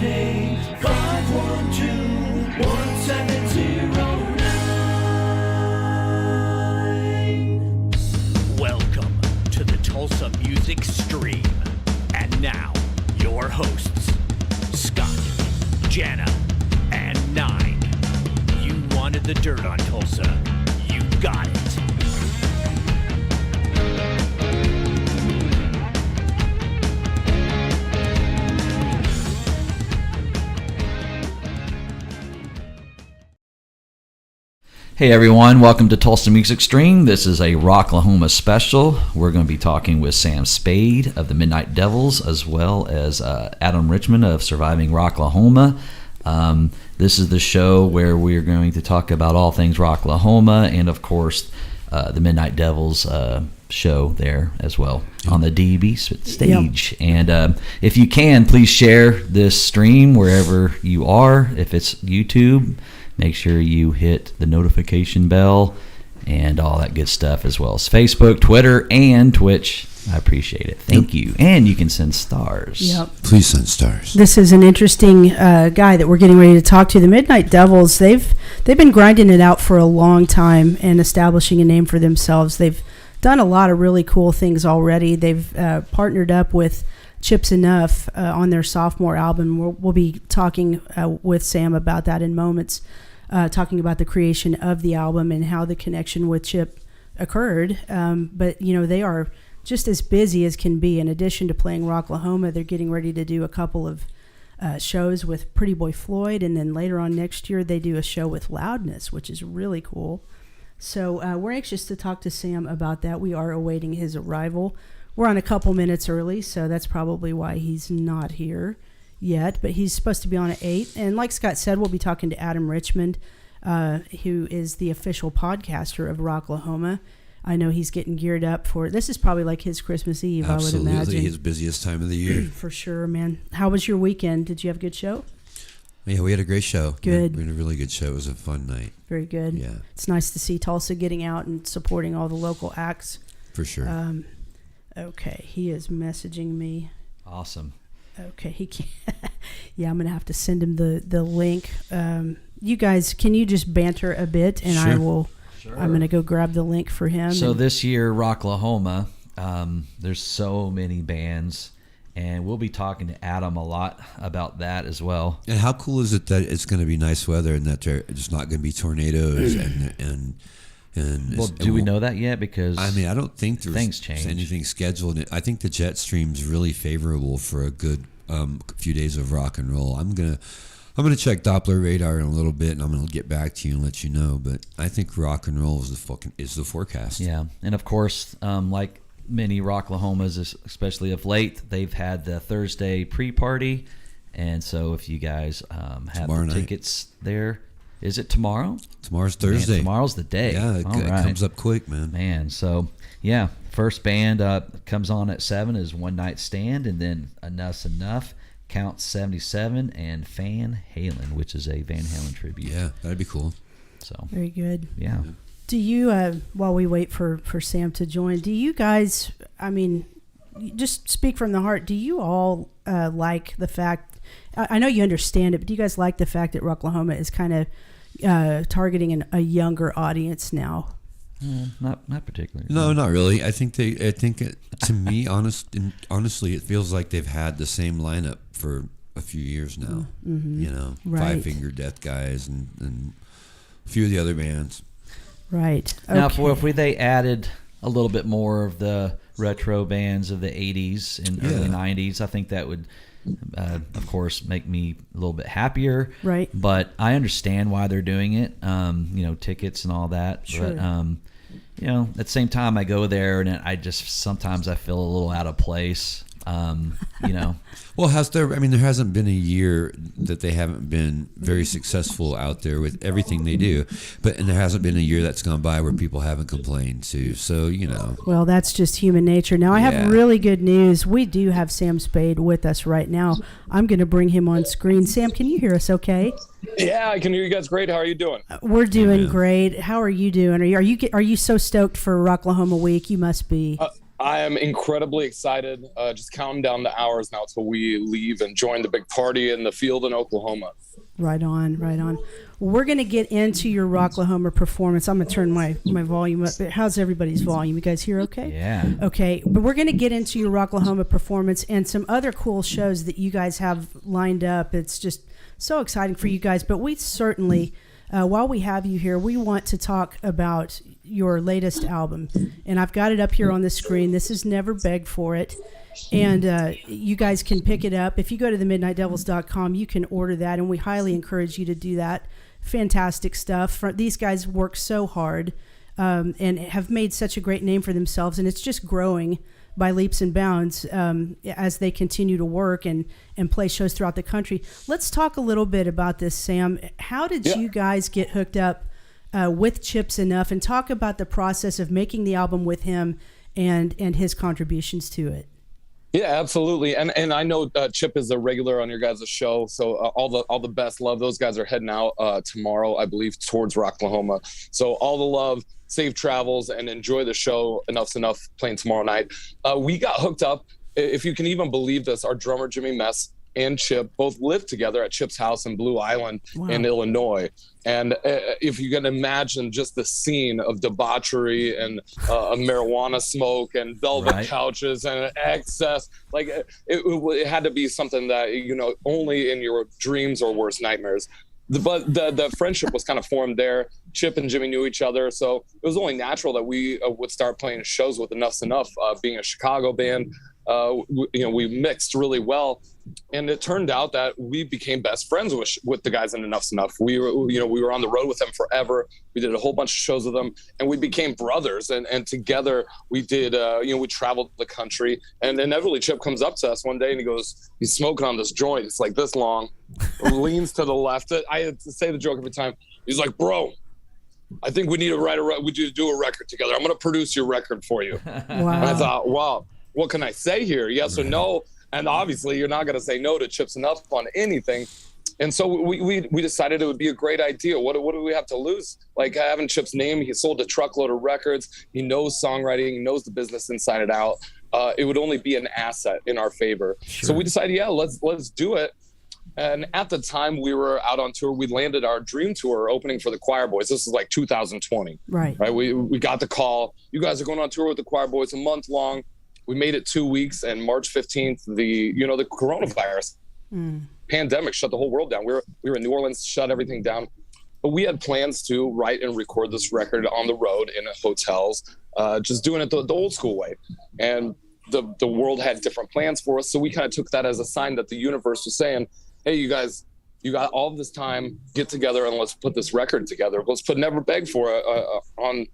858-512-1709. Welcome to the Tulsa Music Stream. And now, your hosts, Scott, Jana, and Nine. You wanted the dirt on Tulsa. You got it. Hey everyone, welcome to Tulsa Music Stream. This is a Rocklahoma special. We're going to be talking with Sam Spade of the Midnight Devils, as well as Adam Richmond of Surviving Rocklahoma. This is the show where we're going to talk about all things Rocklahoma and, of course, the Midnight Devils show there as well on the DB stage. Yep. And if you can, please share this stream wherever you are. If it's YouTube, make sure you hit the notification bell and all that good stuff, as well as Facebook, Twitter, and Twitch. I appreciate it. Thank you. And you can send stars. Yep. Please send stars. This is an interesting guy that we're getting ready to talk to. The Midnight Devils, they've been grinding it out for a long time and establishing a name for themselves. They've done a lot of really cool things already. They've partnered up with Chips Enough on their sophomore album. We'll be talking with Sam about that in moments, talking about the creation of the album and how the connection with Chip occurred. But, you know, they are just as busy as can be. In addition to playing Rocklahoma, they're getting ready to do a couple of shows with Pretty Boy Floyd, and then later on next year they do a show with Loudness, which is really cool. So we're anxious to talk to Sam about that. We are awaiting his arrival. We're on a couple minutes early, so that's probably why he's not here yet, but he's supposed to be on at 8. And like Scott said, we'll be talking to Adam Richmond, who is the official podcaster of Rocklahoma. I know he's getting geared up for this. Is probably like his Christmas Eve. Absolutely. I would imagine. His busiest time of the year. For sure, man. How was your weekend? Did you have a good show? Yeah, we had a great show. Good. We had a really good show. It was a fun night. Very good. Yeah. It's nice to see Tulsa getting out and supporting all the local acts. For sure. Okay, he is messaging me. Awesome. Okay, he can't. Yeah, I'm going to have to send him the link. You guys, can you just banter a bit, and Sure. I will. Sure. I'm going to go grab the link for him. So this year, Rocklahoma, there's so many bands, and we'll be talking to Adam a lot about that as well. And how cool is it that it's going to be nice weather and that there's not going to be tornadoes and well, do we know that yet? Because I mean, I don't think there's things change. anything scheduled. I think the jet stream's really favorable for a good few days of rock and roll. I'm gonna check Doppler radar in a little bit, and I'm gonna get back to you and let you know. But I think rock and roll is the forecast. Yeah, and of course, like many Rocklahomas, especially of late, they've had the Thursday pre-party, and so if you guys have the tickets there. Is it tomorrow? Tomorrow's Thursday. Man, tomorrow's the day. Yeah, it comes up quick, man. Man, so yeah, first band comes on at 7 is One Night Stand, and then Enough's Enough, Count 77, and Van Halen, which is a Van Halen tribute. Yeah, that'd be cool. So Very good. Yeah. Do you, while we wait for Sam to join, do you guys, I mean, just speak from the heart, do you all like the fact, I know you understand it, but do you guys like the fact that Rocklahoma is kind of targeting a younger audience now? Not particularly. No, not really. I think to me, honestly, it feels like they've had the same lineup for a few years now. Mm-hmm. You know, Right. Five Finger Death Guys and a few of the other bands. Right. Now, Okay. if they added a little bit more of the retro bands of the 80s and early 90s, I think that would, of course, make me a little bit happier. Right. But I understand why they're doing it, tickets and all that. Sure. But, at the same time, I go there and I just sometimes I feel a little out of place. Well, there hasn't been a year that they haven't been very successful out there with everything they do, and there hasn't been a year that's gone by where people haven't complained too. So, Well, that's just human nature. Now, I have really good news. We do have Sam Spade with us right now. I'm going to bring him on screen. Sam, can you hear us okay? Yeah, I can hear you guys great. How are you doing? We're doing great. How are you doing? Are you so stoked for Rocklahoma week? You must be. I am incredibly excited. Just counting down the hours now till we leave and join the big party in the field in Oklahoma. Right on, right on. We're going to get into your Rocklahoma performance. I'm going to turn my volume up. How's everybody's volume? You guys hear okay? Yeah. Okay, but we're going to get into your Rocklahoma performance and some other cool shows that you guys have lined up. It's just so exciting for you guys. But we certainly, while we have you here, we want to talk about your latest album. And I've got it up here on the screen. This is Never Beg For It. And you guys can pick it up. If you go to themidnightdevils.com, you can order that, and we highly encourage you to do that. Fantastic stuff. These guys work so hard and have made such a great name for themselves, and it's just growing by leaps and bounds as they continue to work and play shows throughout the country. Let's talk a little bit about this, Sam. How did you guys get hooked up with Chip's Enough, and talk about the process of making the album with him and his contributions to it? Yeah, absolutely. And I know Chip is a regular on your guys' show, so all the best love. Those guys are heading out tomorrow, I believe, towards Rocklahoma. So all the love, safe travels, and enjoy the show. Enough's Enough playing tomorrow night. We got hooked up, if you can even believe this. Our drummer Jimmy Mess and Chip both lived together at Chip's house in Blue Island in Illinois. And if you can imagine just the scene of debauchery and marijuana smoke and velvet couches and excess, like it had to be something that, you know, only in your dreams or worst nightmares. But the friendship was kind of formed there. Chip and Jimmy knew each other, so it was only natural that we would start playing shows with Enough's Enough, being a Chicago band. We mixed really well, and it turned out that we became best friends with the guys in Enough's Enough. We were on the road with them forever. We did a whole bunch of shows with them, and we became brothers. And together we did. We traveled the country, and inevitably Chip comes up to us one day and he goes, he's smoking on this joint. It's like this long, leans to the left. I had to say the joke every time. He's like, bro, I think we need to do a record together. I'm going to produce your record for you. Wow. And I thought, wow, what can I say here? Yes or no? And obviously you're not going to say no to Chip's Enough on anything. And so we decided it would be a great idea. What do we have to lose? Like, having Chip's name, he sold a truckload of records. He knows songwriting. He knows the business inside and out. It would only be an asset in our favor. Sure. So we decided, let's do it. And at the time we were out on tour, we landed our dream tour opening for the Choir Boys. This is like 2020. Right. We got the call. You guys are going on tour with the Choir Boys, a month long. We made it 2 weeks, and March 15th, the coronavirus pandemic shut the whole world down. We were in New Orleans, shut everything down. But we had plans to write and record this record on the road in hotels, just doing it the old school way. And the world had different plans for us, so we kind of took that as a sign that the universe was saying, hey, you guys, you got all this time, get together and let's put this record together. Let's put Never Beg For It on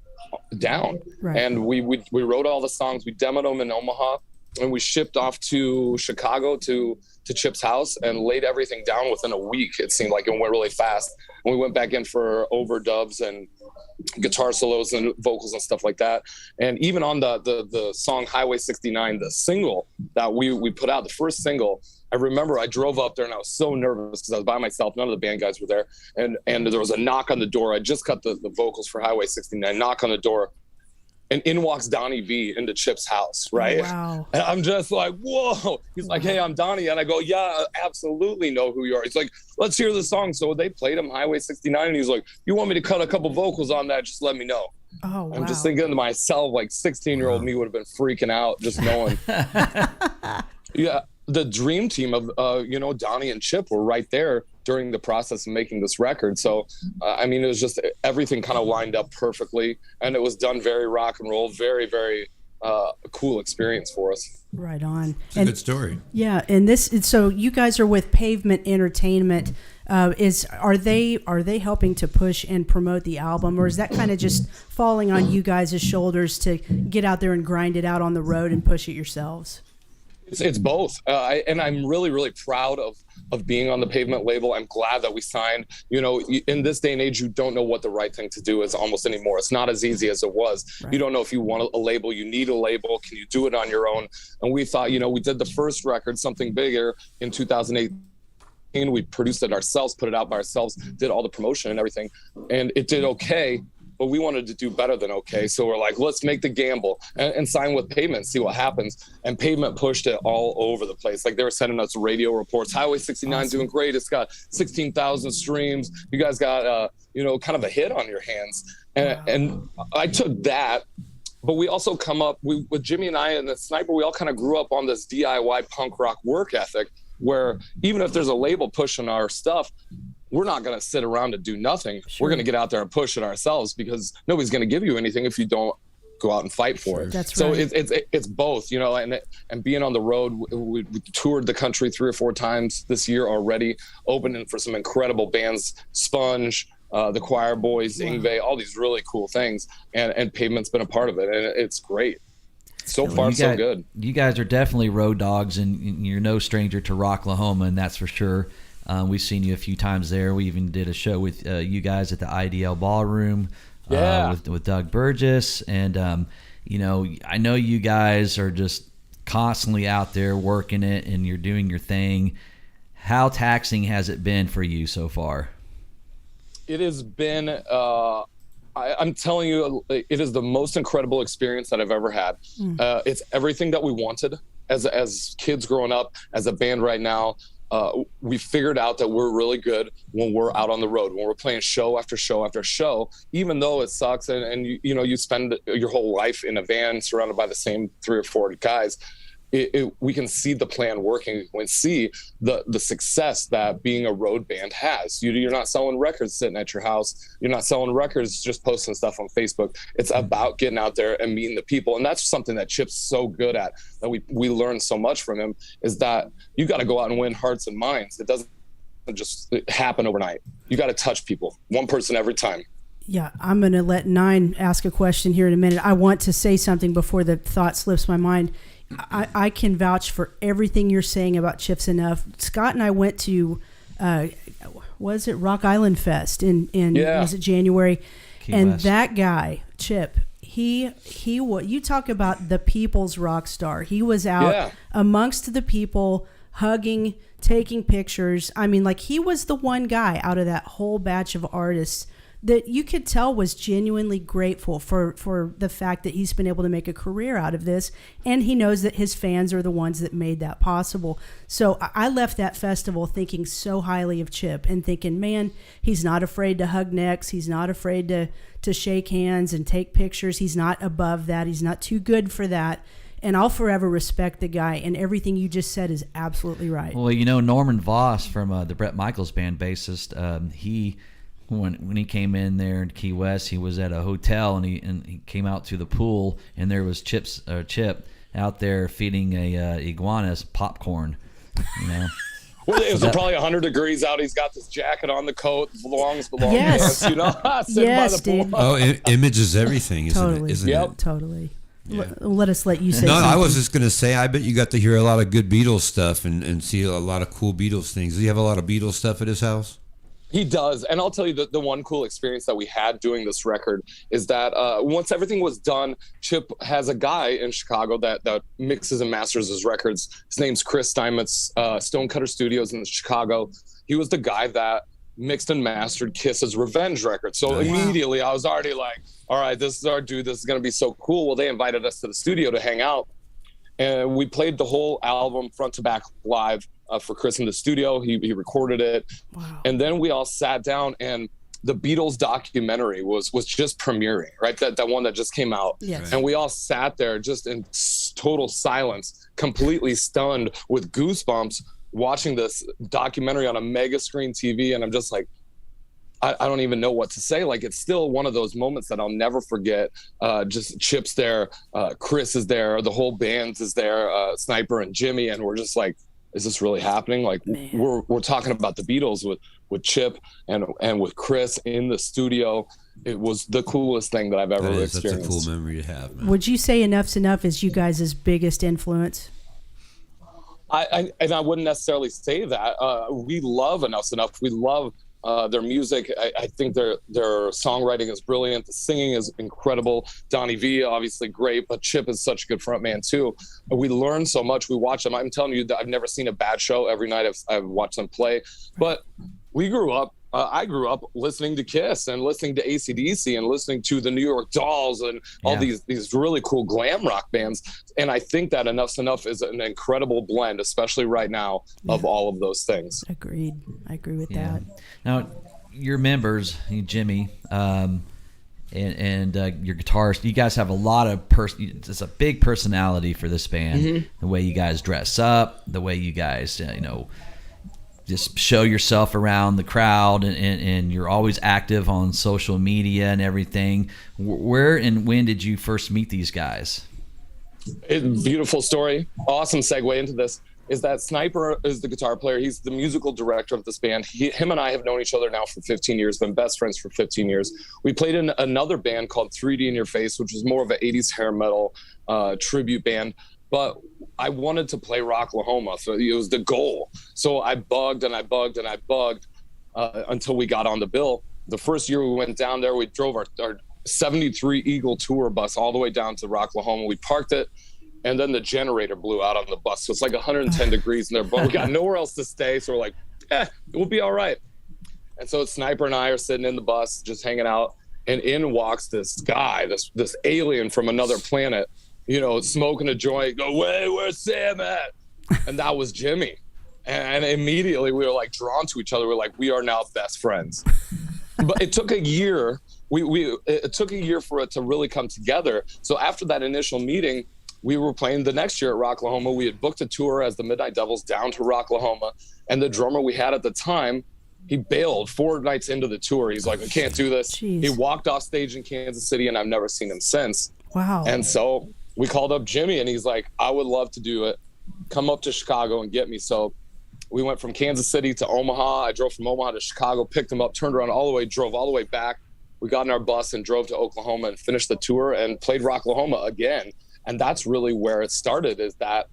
down. Right. And we wrote all the songs, we demoed them in Omaha, and we shipped off to Chicago to Chip's house and laid everything down within a week. It seemed like it went really fast. And we went back in for overdubs and guitar solos and vocals and stuff like that. And even on the song Highway 69, the single that we put out, the first single, I remember I drove up there and I was so nervous because I was by myself. None of the band guys were there. And there was a knock on the door. I just cut the vocals for Highway 69, knock on the door. And in walks Donnie V into Chip's house, right? Wow. And I'm just like, whoa. He's like, hey, I'm Donnie. And I go, yeah, I absolutely know who you are. He's like, let's hear the song. So they played him Highway 69. And he's like, you want me to cut a couple vocals on that? Just let me know. Oh, wow. I'm just thinking to myself, like 16-year-old me would have been freaking out just knowing. Yeah. The dream team of, Donnie and Chip were right there during the process of making this record. So, it was just everything kind of lined up perfectly, and it was done very rock and roll, very, very cool experience for us. Right on. It's a good story. Yeah, and so you guys are with Pavement Entertainment. Are they helping to push and promote the album, or is that kind of just falling on you guys' shoulders to get out there and grind it out on the road and push it yourselves? It's both. And I'm really, really proud of being on the Pavement label. I'm glad that we signed. In this day and age, you don't know what the right thing to do is almost anymore. It's not as easy as it was. Right. You don't know if you want a label, you need a label. Can you do it on your own? And we thought, we did the first record, Something Bigger, in 2018. We produced it ourselves, put it out by ourselves, did all the promotion and everything. And it did okay. but we wanted to do better than okay. So we're like, let's make the gamble and sign with Pavement, see what happens. And Pavement pushed it all over the place. Like they were sending us radio reports. Highway 69 doing great. It's got 16,000 streams. You guys got, kind of a hit on your hands. And I took that. But we also with Jimmy and I and the Sniper, we all kind of grew up on this DIY punk rock work ethic where even if there's a label pushing our stuff, we're not going to sit around and do nothing. Sure. We're going to get out there and push it ourselves because nobody's going to give you anything if you don't go out and fight for it. That's so right. It's both, and being on the road, we toured the country 3 or 4 times this year already, opening for some incredible bands, Sponge, the Choir Boys, Ingve, all these really cool things. And Pavement's been a part of it, and it's great. So far, so good. You guys are definitely road dogs, and you're no stranger to Rocklahoma, and that's for sure. We've seen you a few times there. We even did a show with you guys at the IDL Ballroom with Doug Burgess. And, I know you guys are just constantly out there working it and you're doing your thing. How taxing has it been for you so far? It has been, I'm telling you, it is the most incredible experience that I've ever had. It's everything that we wanted as kids growing up, as a band right now. We figured out that we're really good when we're out on the road, when we're playing show after show after show, even though it sucks and you spend your whole life in a van surrounded by the same 3 or 4 guys. We can see the plan working. We can see the success that being a road band has. You're not selling records sitting at your house. You're not selling records just posting stuff on Facebook. It's about getting out there and meeting the people. And that's something that Chip's so good at, that we learned so much from him, is that you got to go out and win hearts and minds. It doesn't just happen overnight. You got to touch people, one person every time. Yeah, I'm going to let Nine ask a question here in a minute. I want to say something before the thought slips my mind. I can vouch for everything you're saying about Chips Enough. Scott and I went to, was it Rock Island Fest in was it January? Key and West. That guy, Chip, he you talk about the people's rock star. He was out amongst the people, hugging, taking pictures. I mean, like, he was the one guy out of that whole batch of artists that you could tell was genuinely grateful for the fact that he's been able to make a career out of this, and he knows that his fans are the ones that made that possible. So I left that festival thinking so highly of Chip and thinking, man, he's not afraid to hug necks, he's not afraid to shake hands and take pictures, he's not above that, he's not too good for that. And I'll forever respect the guy, and everything you just said is absolutely right. Well, Norman Voss from the Bret Michaels Band, bassist, when he came in there in Key West, he was at a hotel and he came out to the pool, and there was Chip out there feeding a iguanas popcorn. Well, it was probably 100 degrees out. He's got this jacket on, the coat, the long Yes. pants, Yes, by the dude. pool. Oh, image is everything, isn't Totally. it? Isn't Yep. it? Totally. Yeah. Let us let you say No, something. I was just going to say, I bet you got to hear a lot of good Beatles stuff and see a lot of cool Beatles things. Do you have a lot of Beatles stuff at his house? He does. And I'll tell you the one cool experience that we had doing this record is that once everything was done, Chip has a guy in Chicago that mixes and masters his records. His name's Chris Steinmetz, Stonecutter Studios in Chicago. He was the guy that mixed and mastered Kiss's Revenge record. So immediately I was already like, all right, this is our dude. This is going to be so cool. Well, they invited us to the studio to hang out. And we played the whole album front to back live for Chris in the studio. He recorded it. Wow. And then we all sat down, and the Beatles documentary was just premiering, right? That one that just came out. Yes. And we all sat there just in total silence, completely stunned with goosebumps, watching this documentary on a mega screen TV. And I'm just like, I don't even know what to say. Like, it's still one of those moments that I'll never forget. Just Chip's there, Chris is there, the whole band is there, Sniper and Jimmy, and we're just like, is this really happening? Like, we're talking about the Beatles with Chip and with Chris in the studio. It was the coolest thing that I've ever experienced. That's a cool memory to have, man. Would you say Enough's Enough is you guys' biggest influence? I wouldn't necessarily say that. We love Enough's Enough. We love their music. I think their songwriting is brilliant. The singing is incredible. Donnie V, obviously great, but Chip is such a good frontman too. We learn so much. We watch them. I'm telling you that I've never seen a bad show. Every night I've watched them play. But we grew up I grew up listening to Kiss and listening to AC/DC and listening to the New York Dolls and all these really cool glam rock bands. And I think that Enough's Enough is an incredible blend, especially right now, of all of those things. Agreed. I agree with that. Now, your members, Jimmy, and your guitarist, you guys have a lot of it's a big personality for this band. The way you guys dress up, the way you guys, just show yourself around the crowd, and you're always active on social media and everything. Where and when did you first meet these guys? Beautiful story. Awesome segue into this. Is that Sniper is the guitar player. He's the musical director of this band. Him and I have known each other now for 15 years, been best friends for 15 years. We played in another band called 3D in Your Face, which was more of an 80s hair metal tribute band. But I wanted to play Rocklahoma, so it was the goal. So I bugged and I bugged and I bugged until we got on the bill. The first year we went down there, we drove our 73 Eagle tour bus all the way down to Rocklahoma. We parked it. And then the generator blew out on the bus. So it's like 110 degrees in there, but we got nowhere else to stay. So we're like, we'll be all right. And so Sniper and I are sitting in the bus, just hanging out. And in walks this guy, this alien from another planet, smoking a joint, go, "Hey, where's Sam at?" And that was Jimmy. And immediately we were like drawn to each other. We're like, we are now best friends. But it took a year. It took a year for it to really come together. So after that initial meeting, we were playing the next year at Rocklahoma. We had booked a tour as the Midnight Devils down to Rocklahoma. And the drummer we had at the time, he bailed 4 nights into the tour. He's like, "I can't do this." Jeez. He walked off stage in Kansas City, and I've never seen him since. Wow. And so we called up Jimmy, and he's like, "I would love to do it. Come up to Chicago and get me." So we went from Kansas City to Omaha. I drove from Omaha to Chicago, picked him up, turned around all the way, drove all the way back. We got in our bus and drove to Oklahoma and finished the tour and played Rocklahoma again. And that's really where it started, is that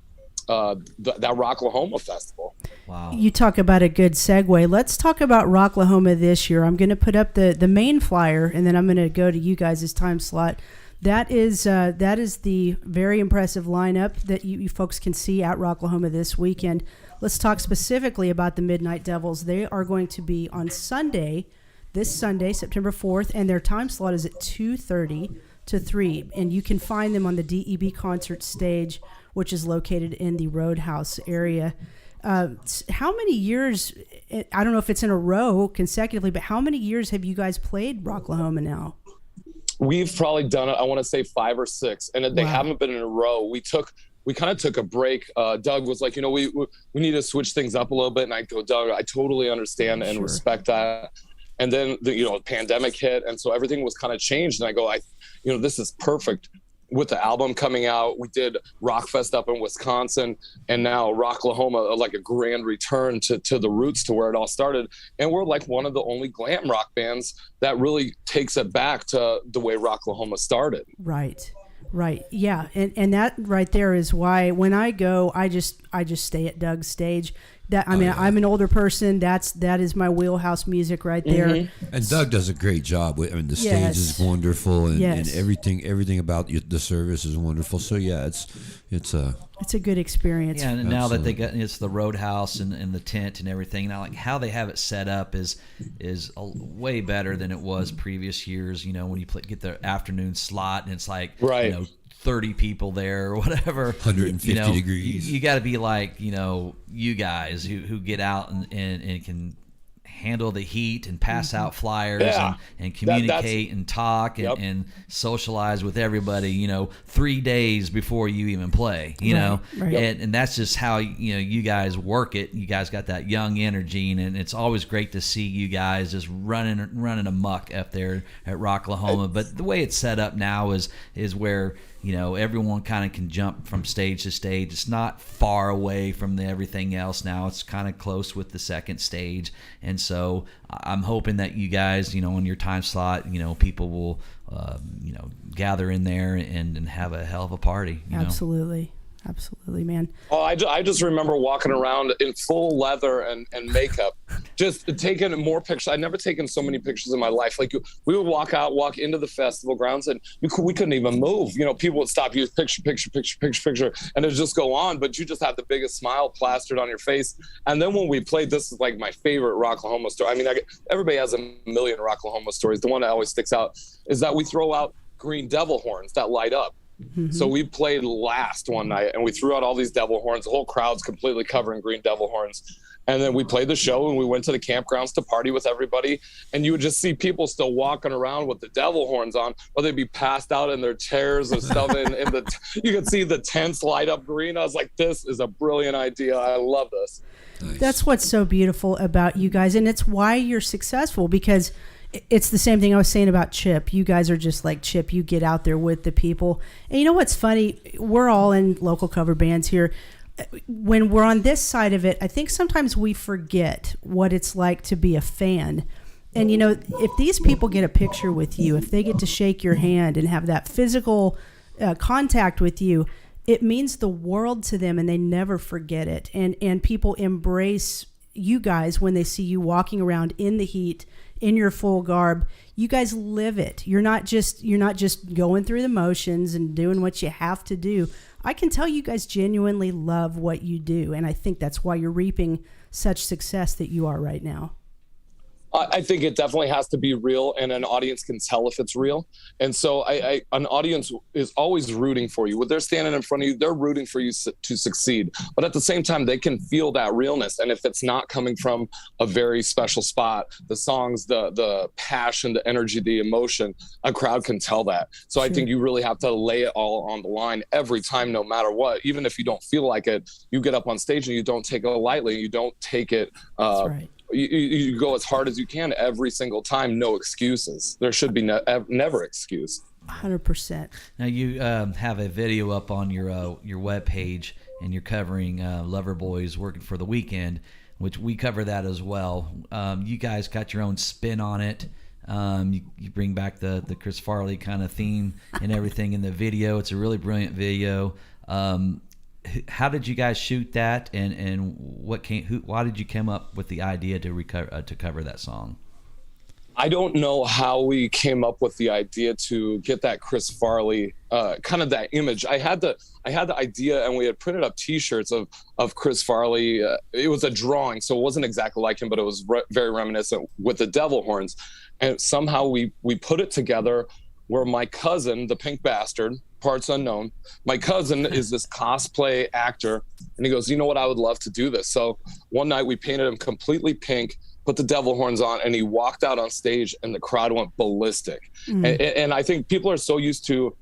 Rocklahoma festival. Wow. You talk about a good segue. Let's talk about Rocklahoma this year. I'm going to put up the main flyer, and then I'm going to go to you guys' time slot. That is the very impressive lineup that you folks can see at Rocklahoma this weekend. Let's talk specifically about the Midnight Devils. They are going to be on this Sunday, September 4th, and their time slot is at 2:30 to 3, and you can find them on the DEB concert stage, which is located in the Roadhouse area. How many years, I don't know if it's in a row consecutively, but how many years have you guys played Rocklahoma now? We've probably done it, I want to say 5 or 6, and they haven't been in a row. We kind of took a break. Doug was like, we need to switch things up a little bit, and I go, "Doug, I totally understand and respect that." And then the pandemic hit, and so everything was kind of changed. And I go, this is perfect. With the album coming out, we did Rockfest up in Wisconsin, and now Rocklahoma, like a grand return to the roots, to where it all started. And we're like one of the only glam rock bands that really takes it back to the way Rocklahoma started. Right. Yeah. And that right there is why when I go, I just stay at Doug's stage. I'm an older person. That is my wheelhouse music right there. Mm-hmm. And Doug does a great job. The stage is wonderful, and everything about the service is wonderful. So yeah, it's a good experience. Yeah, and now that it's the Roadhouse and the tent and everything. Now, like how they have it set up is way better than it was previous years. When you get the afternoon slot and it's like 30 people there or whatever, 150 degrees. You got to be like you guys who get out and can handle the heat and pass out flyers and communicate and talk and socialize with everybody 3 days before you even play and that's just how you guys work it. You guys got that young energy, and it's always great to see you guys just running amok up there at Rocklahoma. But the way it's set up now is where everyone kind of can jump from stage to stage. It's not far away from everything else now. It's kind of close with the second stage. And so I'm hoping that you guys, on your time slot, people will, gather in there and have a hell of a party. Absolutely, man. Oh, I just remember walking around in full leather and makeup just taking more pictures. I'd never taken so many pictures in my life. Like we would walk into the festival grounds, and we couldn't even move. You know, people would stop you, picture, and it'd just go on. But you just have the biggest smile plastered on your face. And then when we played, this is like my favorite Rocklahoma story. I mean, everybody has a million Rocklahoma stories. The one that always sticks out is that we throw out green devil horns that light up. Mm-hmm. So we played last one night, and we threw out all these devil horns. The whole crowd's completely covered in green devil horns. And then we played the show, and we went to the campgrounds to party with everybody. And you would just see people still walking around with the devil horns on, or they'd be passed out in their chairs and stuff. You could see the tents light up green. I was like, this is a brilliant idea. I love this. Nice. That's what's so beautiful about you guys. And it's why you're successful, because it's the same thing I was saying about Chip. You guys are just like Chip. You get out there with the people. And you know what's funny? We're all in local cover bands here. When we're on this side of it, I think sometimes we forget what it's like to be a fan. And, you know, if these people get a picture with you, if they get to shake your hand and have that physical contact with you, it means the world to them, and they never forget it. And people embrace you guys when they see you walking around in the heat, in your full garb. You guys live it. You're not just going through the motions and doing what you have to do. I can tell you guys genuinely love what you do, and I think that's why you're reaping such success that you are right now. I think it definitely has to be real, and an audience can tell if it's real. And so an audience is always rooting for you. When they're standing in front of you, they're rooting for you to succeed. But at the same time, they can feel that realness. And if it's not coming from a very special spot, the songs, the passion, the energy, the emotion, a crowd can tell that. So I think you really have to lay it all on the line every time, no matter what. Even if you don't feel like it, you get up on stage and you don't take it lightly. You don't take it That's right. You go as hard as you can every single time. No excuses. There should be never excuse. 100%. Now you have a video up on your webpage, and you're covering Loverboy's Working for the Weekend, which we cover that as well. You guys got your own spin on it. You bring back the Chris Farley kind of theme and everything in the video. It's a really brilliant video. How did you guys shoot that, and why did you come up with the idea to cover that song? I don't know how we came up with the idea to get that Chris Farley kind of that image. I had the idea, and we had printed up T-shirts of Chris Farley. It was a drawing, so it wasn't exactly like him, but it was very reminiscent with the devil horns. And somehow we put it together where my cousin, the Pink Bastard, parts unknown, my cousin is this cosplay actor, and he goes, you know what, I would love to do this. So one night we painted him completely pink, put the devil horns on, and he walked out on stage, and the crowd went ballistic. And I think people are so used to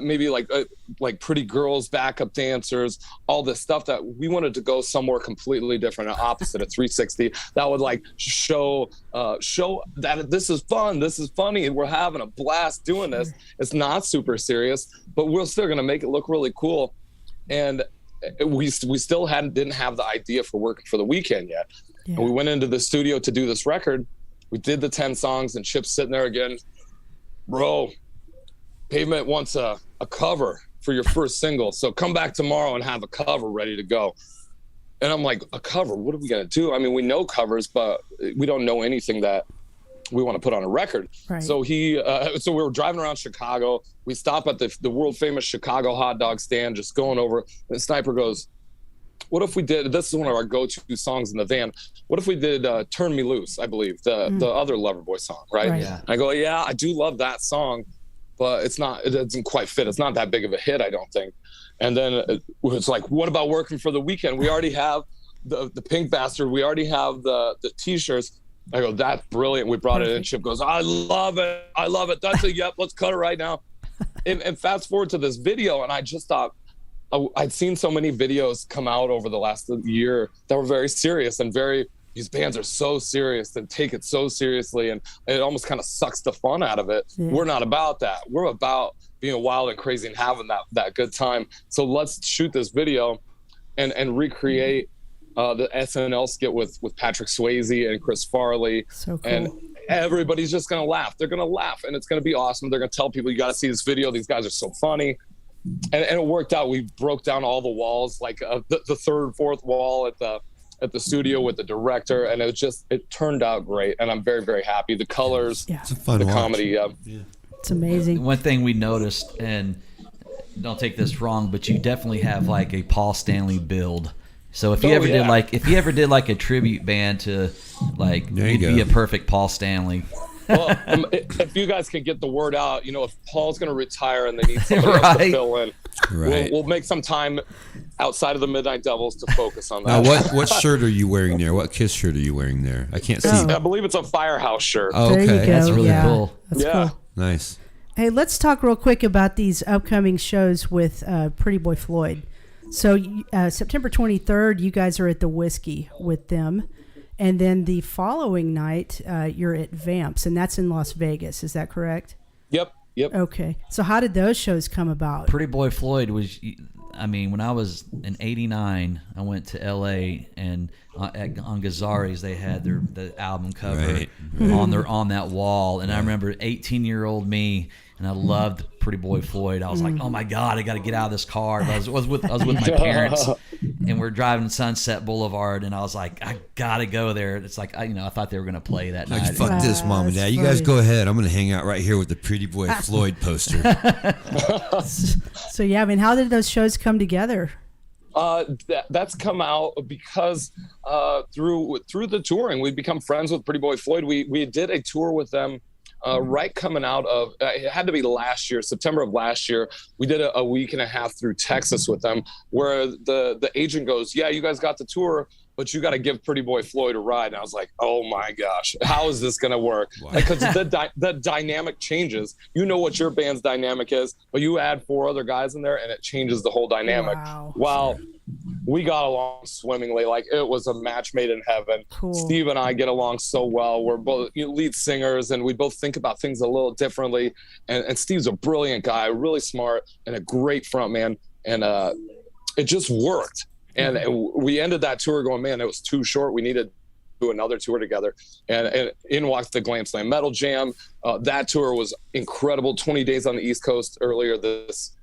maybe like pretty girls, backup dancers, all this stuff, that we wanted to go somewhere completely different, an opposite, a 360 that would like show that this is fun, this is funny, and we're having a blast doing this. It's not super serious, but we're still going to make it look really cool. And we still didn't have the idea for Working for the Weekend yet. Yeah. And we went into the studio to do this record. We did the 10 songs, and Chip's sitting there again, bro, Pavement wants a cover for your first single, so come back tomorrow and have a cover ready to go. And I'm like, a cover? What are we gonna do? I mean, we know covers, but we don't know anything that we want to put on a record. Right. So so we were driving around Chicago. We stop at the world famous Chicago hot dog stand, just going over. And Sniper goes, what if we did, this is one of our go-to songs in the van, what if we did Turn Me Loose, I believe, the other Loverboy song, right? Yeah. I go, yeah, I do love that song, but it doesn't quite fit. It's not that big of a hit, I don't think. And then it's like, what about Working for the Weekend? We already have the Pink Bastard. We already have the T-shirts. I go, that's brilliant. We brought it in. Chip goes, I love it. I love it. That's a yep. Let's cut it right now. And fast forward to this video, and I just thought, I'd seen so many videos come out over the last year that were very serious and these bands are so serious and take it so seriously, and it almost kind of sucks the fun out of it. Yeah. We're not about that. We're about being wild and crazy and having that good time. So let's shoot this video and recreate the SNL skit with Patrick Swayze and Chris Farley. So cool. And everybody's just going to laugh. They're going to laugh, and it's going to be awesome. They're going to tell people, you got to see this video. These guys are so funny. And it worked out. We broke down all the walls, like the third, fourth wall at at the studio with the director, and it turned out great, and I'm very, very happy. The colors, Yeah. It's a fun the watch. comedy, It's amazing. One thing we noticed, and don't take this wrong, but you definitely have like a Paul Stanley build. So if you ever did like a tribute band to like, There you you'd be go. a perfect Paul Stanley. Well, if you guys can get the word out, if Paul's going to retire and they need somebody else to Right. fill in, Right. we'll make some time outside of the Midnight Devils to focus on Now, that. what shirt are you wearing there? What Kiss shirt are you wearing there? I can't see. Oh. I believe it's a Firehouse shirt. Oh, There you okay. go. That's really yeah. cool. That's Yeah. cool. Nice. Hey, let's talk real quick about these upcoming shows with Pretty Boy Floyd. So September 23rd, you guys are at the Whiskey with them. And then the following night, you're at Vamps, and that's in Las Vegas. Is that correct? Yep. Okay. So how did those shows come about? Pretty Boy Floyd was, I mean, when I was in '89, I went to LA, and on Gazzari's they had the album cover Right. on that wall, and I remember 18-year-old me, and I loved Pretty Boy Floyd. I was like, oh my God, I got to get out of this car. But I was with my parents, and we're driving Sunset Boulevard, and I was like, I gotta go there. It's like I thought they were gonna play that Like, night. fuck this, Mom and that's Dad. You guys funny. go ahead. I'm going to hang out right here with the Pretty Boy Floyd poster. So yeah, I mean, how did those shows come together? That's come out because through the touring, we've become friends with Pretty Boy Floyd. We did a tour with them right coming out of it had to be last year, September of last year. We did a week and a half through Texas with them, where the agent goes, "Yeah, you guys got the tour, but you got to give Pretty Boy Floyd a ride." And I was like, "Oh my gosh, how is this gonna work?" Wow. Because the dynamic changes. You know what your band's dynamic is, but you add 4 other guys in there, and it changes the whole dynamic. Wow. Well, we got along swimmingly. Like, it was a match made in heaven. Cool. Steve and I get along so well. We're both lead singers, and we both think about things a little differently. And Steve's a brilliant guy, really smart, and a great front man. And it just worked. And we ended that tour going, man, it was too short. We needed to do another tour together. And in walked the Glam Slam Metal Jam. That tour was incredible. 20 days on the East Coast earlier this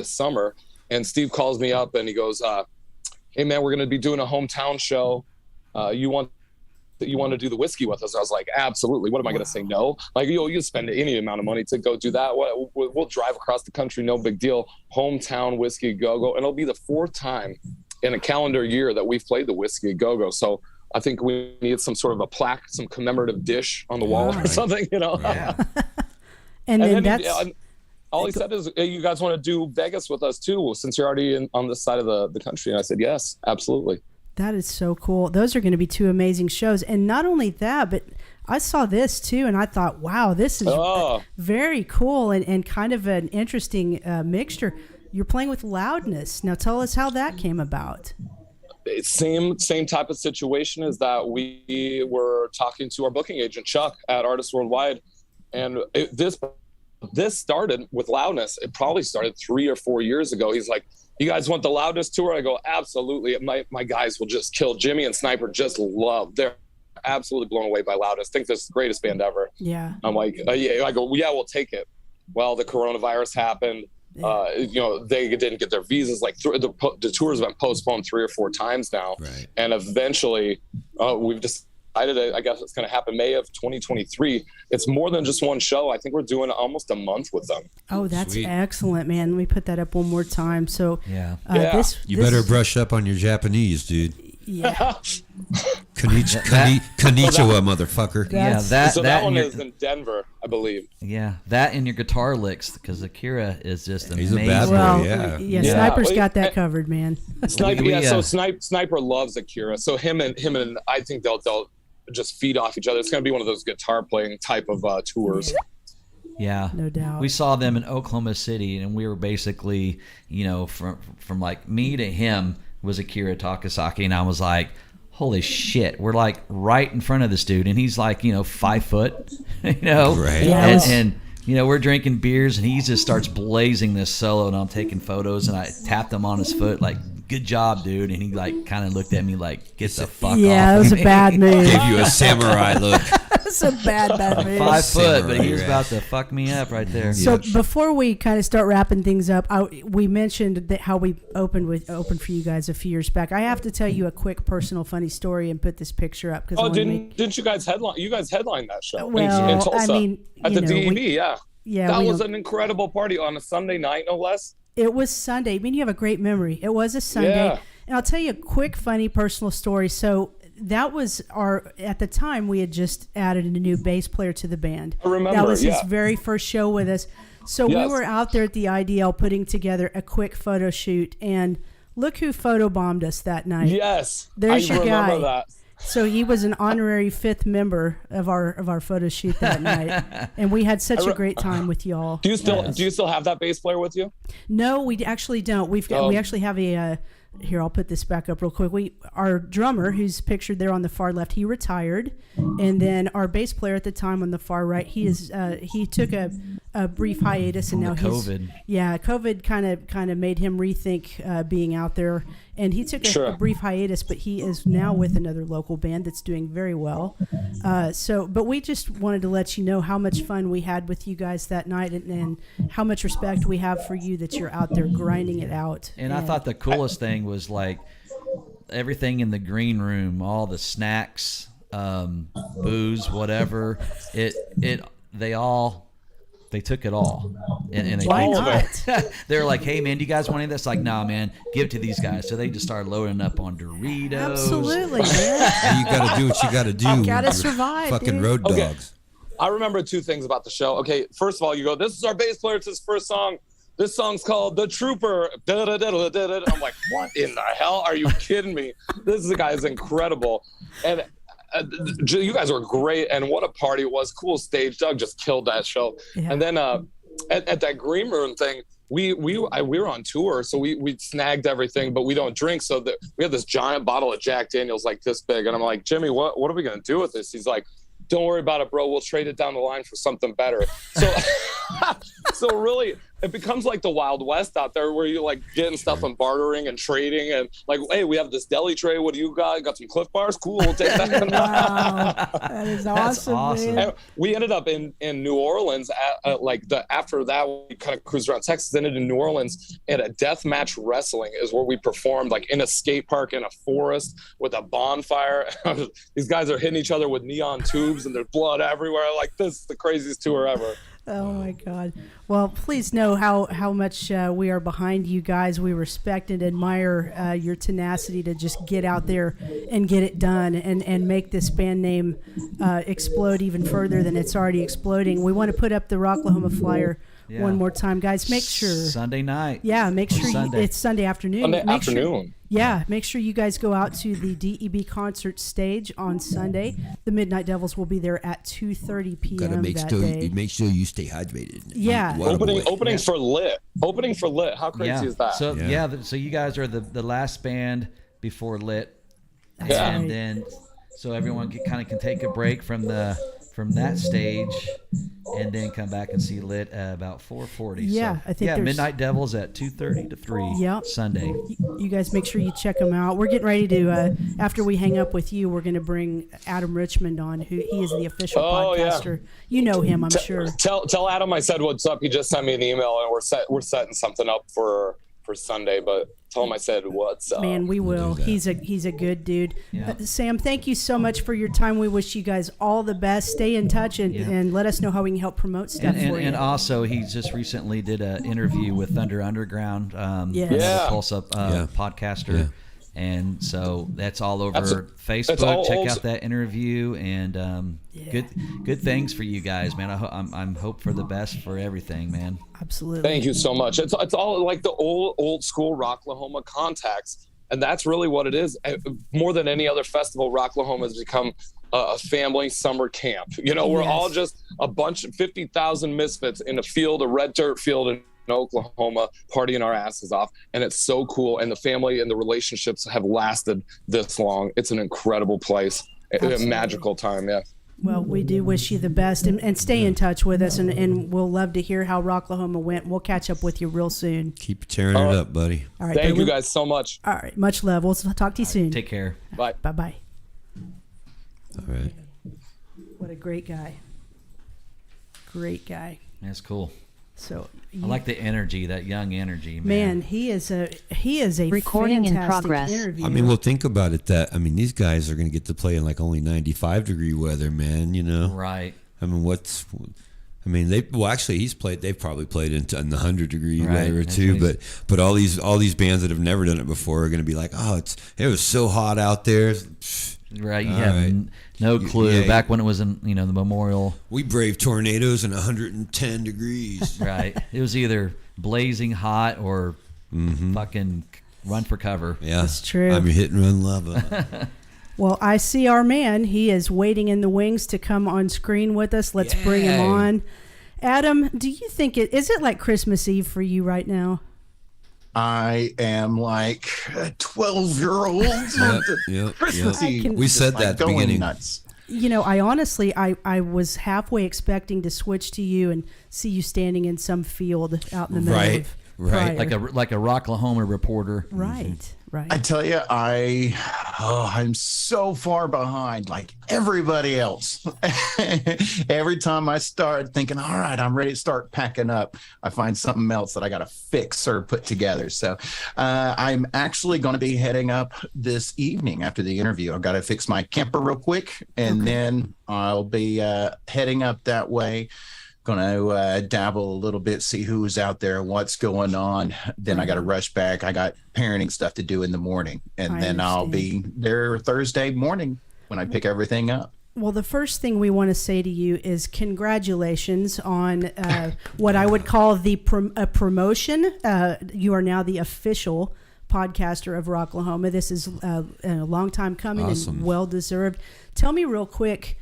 summer. And Steve calls me up and he goes, "Hey man, we're going to be doing a hometown show. You want to do the Whiskey with us?" I was like, "Absolutely. What am I going to say no?" Like, you spend any amount of money to go do that. We'll drive across the country. No big deal. Hometown Whiskey Go-Go. And it'll be the 4th time in a calendar year that we've played the Whiskey Go-Go. So I think we need some sort of a plaque, some commemorative dish on the wall or something, Yeah. And then that's all he said is, "Hey, you guys want to do Vegas with us too, since you're already on this side of the country?" And I said, "Yes, absolutely." that is so cool. Those are going to be 2 amazing shows. And not only that, but I saw this too, and I thought, wow, this is very cool and kind of an interesting mixture. You're playing with Loudness. Now tell us how that came about. Same type of situation is that we were talking to our booking agent Chuck at Artists Worldwide, and this started with Loudness. It probably started 3 or 4 years ago. He's like, "You guys want the Loudness tour?" I go, "Absolutely. My guys will just kill." Jimmy and Sniper just love. They're absolutely blown away by Loudness. Think this is the greatest band ever. Yeah. I'm like, yeah. I go, "Well, yeah, we'll take it." Well, the coronavirus happened. They didn't get their visas. Like, the tours have been postponed 3 or 4 times now. Right. And eventually we've decided, I guess it's going to happen May of 2023. It's more than just one show. I think we're doing almost a month with them. Oh, that's Sweet. excellent, man. Let me put that up one more time. So Yeah. Yeah. You better brush up on your Japanese, dude. Yeah. Konnichiwa, motherfucker. Yeah, That's- That one and your- is in Denver, I believe. Yeah, that and your guitar licks, because Akira is just He's a amazing. bad boy. Well, yeah. yeah, Yeah. Sniper's Well, got that covered, man. Sniper, We, so Sniper loves Akira. So him and I think they'll just feed off each other. It's going to be one of those guitar playing type of tours. Yeah, No doubt. We saw them in Oklahoma City, and we were basically, from like me to him was Akira Takasaki, and I was like, holy shit, we're like right in front of this dude, and he's like, 5 foot, Right. Yes. and we're drinking beers, and he just starts blazing this solo, and I'm taking photos, and I tapped him on his foot like, "Good job, dude," and he like kind of looked at me like, "Get the fuck off." Yeah, that was of a me." bad move. Gave you a samurai look. That's a bad move. 5 foot, but he was Right. about to fuck me up right there. So before we kind of start wrapping things up, we mentioned that how we opened for you guys a few years back. I have to tell you a quick personal funny story and put this picture up because Didn't you guys headline? You guys headlined that show Well, in Tulsa I mean, at the DEV. Yeah, that was an incredible party on a Sunday night, no less. It was Sunday. I mean, you have a great memory. It was a Sunday. Yeah. And I'll tell you a quick, funny, personal story. So that was at the time, we had just added a new bass player to the band. I remember, that was yeah. his very first show with us. So we Yes. were out there at the IDL putting together a quick photo shoot. And look who photobombed us that night. Yes, There's I your remember guy. that. So he was an honorary 5th member of our photo shoot that night. And we had such a great time with y'all. Do you still have that bass player with you? No, we actually don't. We actually have a here. I'll put this back up real quick. Our drummer, who's pictured there on the far left, he retired, and then our bass player at the time on the far right, he took a brief hiatus, and now COVID. COVID kind of made him rethink being out there, and he took a brief hiatus, but he is now with another local band that's doing very well. But we just wanted to let you know how much fun we had with you guys that night, and how much respect we have for you that you're out there grinding it out. And I thought the coolest thing was like everything in the green room, all the snacks, booze, whatever. They took it all. And Why not? they were like, hey man, do you guys want any of this? Like, nah man, give it to these guys. So they just started loading up on Doritos. Absolutely, man. You got to do what you got to do. You gotta You're survive, fucking dude. road Okay. dogs. I remember 2 things about the show. Okay, first of all, you go, this is our bass player. It's his first song. This song's called The Trooper. Da-da-da-da-da-da. I'm like, what in the hell? Are you kidding me? This guy is incredible. And you guys were great. And what a party it was. Cool stage. Doug just killed that show. Yeah. And then at that green room thing, we were on tour, so we snagged everything, but we don't drink. So we had this giant bottle of Jack Daniels like this big. And I'm like, Jimmy, what are we going to do with this? He's like, don't worry about it, bro. We'll trade it down the line for something better. So, so really, it becomes like the Wild West out there where you're like getting stuff and bartering and trading and like, hey, we have this deli tray. What do you got? Got some Cliff Bars? Cool. We'll take that. Wow. That is awesome. awesome. Man. And we ended up in New Orleans after that, we kind of cruised around Texas, ended in New Orleans at a deathmatch wrestling is where we performed like in a skate park in a forest with a bonfire. These guys are hitting each other with neon tubes and there's blood everywhere. Like, this is the craziest tour ever. Oh my God. Well, please know how much we are behind you guys. We respect and admire your tenacity to just get out there and get it done and make this band name explode even further than it's already exploding. We want to put up the Rocklahoma flyer one more time, guys. Make sure Sunday night. Yeah, make sure it's Sunday afternoon. Make sure you guys go out to the DEB concert stage on Sunday. The Midnight Devils will be there at 2:30 p.m. Gotta make that sure day. make sure you stay hydrated. Yeah. Opening for Lit. Opening for Lit. How crazy is that? So so you guys are the last band before Lit. That's And right. then so everyone can take a break from that stage and then come back and see Lit about 4:40. Yeah, so, I think there's- Midnight Devils at 2:30 to 3 Yep. Sunday. You guys make sure you check them out. We're getting ready to, after we hang up with you, we're going to bring Adam Richmond on, who he is the official podcaster. Yeah. You know him, I'm sure. Tell Adam I said what's up. He just sent me an email and we're setting something up for Sunday, but tell him I said what's up. Man, we will. He's a good dude. Yeah. Sam, thank you so much for your time. We wish you guys all the best. Stay in touch and let us know how we can help promote stuff for you. And also, he just recently did an interview with Thunder Underground, Yes. Tulsa podcaster. Yeah. And so that's all over Facebook. Check out that interview and good things for you guys, man. I'm hope for the best for everything, man. Absolutely. Thank you so much. It's all like the old school Rocklahoma contacts, and that's really what it is. More than any other festival, Rocklahoma has become a family summer camp. You know, we're all just a bunch of 50,000 misfits in a red dirt field in Oklahoma, partying our asses off, and it's so cool, and the family and the relationships have lasted this long. It's an incredible place. A magical time. Well, we do wish you the best, and stay in touch with us, and we'll love to hear how Rocklahoma went. We'll catch up with you real soon. Keep tearing it up, buddy. All right, thank you guys so much. All right, much love. We'll talk to you soon. Take care. Bye. Bye-bye. All right. What a great guy. Great guy. That's cool. So I like the energy, that young energy, man. Man, he is a Recording in fantastic progress. interview. I mean, well, think about it. These guys are going to get to play in like only 95-degree weather, man. You know, Right. I mean, they've probably played in the 100-degree Right. weather That's too. amazing. But all these bands that have never done it before are going to be like, oh, it was so hot out there. Right. You All have right. no clue. Yeah, Back when it was in, the memorial. We braved tornadoes in 110 degrees. Right. It was either blazing hot or fucking run for cover. Yeah, That's true. I'm your hit and run lover. Well, I see our man. He is waiting in the wings to come on screen with us. Let's bring him Yay. on. Adam, do you think is it like Christmas Eve for you right now? I am like a 12-year-old. Yep. Christmas Eve. can- We said Just, that at the going beginning. nuts. I honestly, I was halfway expecting to switch to you and see you standing in some field out in the middle Right, of right. Pryor. Like a Rocklahoma reporter. Right. I tell you, I'm so far behind, like everybody else. Every time I start thinking, all right, I'm ready to start packing up, I find something else that I got to fix or put together. So I'm actually going to be heading up this evening after the interview. I've got to fix my camper real quick, and then I'll be heading up that way. Going to dabble a little bit, see who's out there, what's going on. Then I got to rush back. I got parenting stuff to do in the morning, and then I'll be there Thursday morning when I pick everything up. Well, the first thing we want to say to you is congratulations on what I would call the promotion. You are now the official podcaster of Rocklahoma. This is a long time coming and well deserved. Tell me real quick,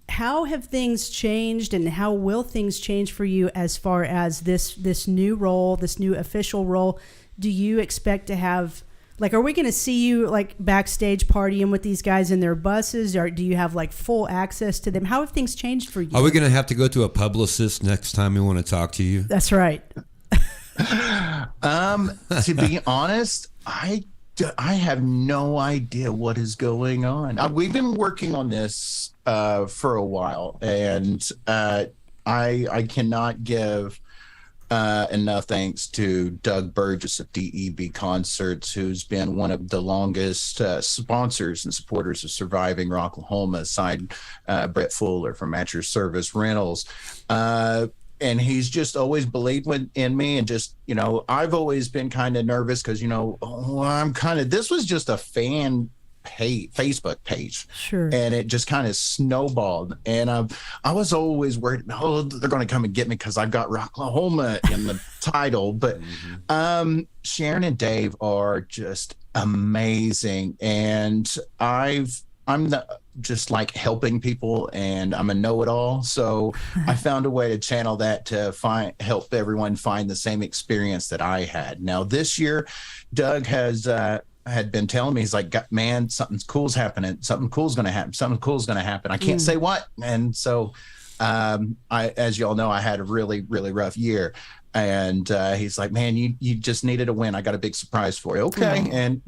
how have things changed and how will things change for you as far as this new role, this new official role? Do you expect to have, are we going to see you backstage partying with these guys in their buses, or do you have full access to them? How have things changed for you? Are we going to have to go to a publicist next time we want to talk to you? That's right. To be honest, I have no idea what is going on. We've been working on this for a while, and I cannot give enough thanks to Doug Burgess of DEB Concerts, who's been one of the longest sponsors and supporters of Surviving Rocklahoma, aside Brett Fuller from At Your Service Rentals. And he's just always believed in me, and just, I've always been kind of nervous because, this was just a fan Facebook page. Sure. And it just kind of snowballed. And I was always worried, they're going to come and get me because I've got Rocklahoma in the title. But Sharon and Dave are just amazing. And I'm just helping people, and I'm a know-it-all. So I found a way to channel that to help everyone find the same experience that I had. Now this year, Doug had been telling me, he's like, man, something cool's happening. Something cool's going to happen. Something cool's going to happen. I can't say what. And so as you all know, I had a really, really rough year. And he's like, man, you just needed a win. I got a big surprise for you. Okay. And,